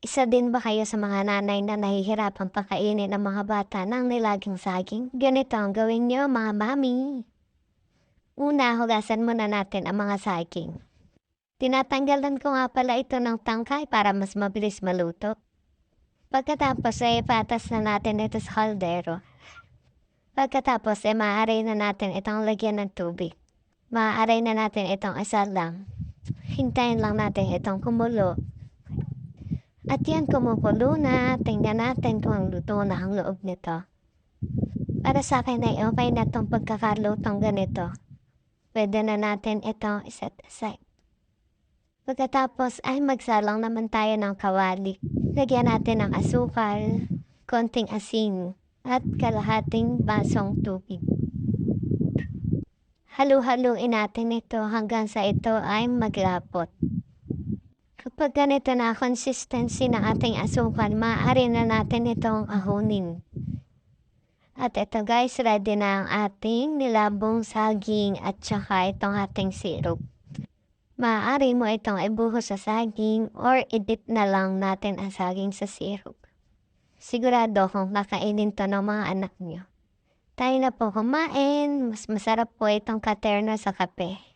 Isa din ba kayo sa mga nanay na nahihirapang pakainin ang mga bata ng nilagang saging? Ganito ang gawin niyo mga mami. Una, hugasan muna natin ang mga saging. Tinatanggalan ko nga pala ito ng tangkay para mas mabilis maluto. Pagkatapos ay patas na natin ito sa kaldero. Pagkatapos ay maaari na natin itong lagyan ng tubig. Maaari na natin itong asal lang. Hintayin lang natin itong kumulo. At yan kumukulo na, tingnan natin kung luto na ang loob nito. Para sa akin ay okay na itong pagkakalutong ganito. Pwede na natin itong iset aside. Pagkatapos ay magsalang naman tayo ng kawali. Lagyan natin ng asukal, konting asin, at kalahating basong tubig. Halu-haluin natin ito hanggang sa ito ay maglapot. Kapag ganito na consistency ng ating asukal, maaari na natin itong ahunin. At ito guys, ready na ang ating nilabong saging at saka itong ating syrup. Maaari mo itong ibuhos sa saging or i-dip na lang natin ang saging sa syrup. Sigurado kung kakainin to ng mga anak nyo. Tayo na po kumain, mas masarap po itong katerno sa kape.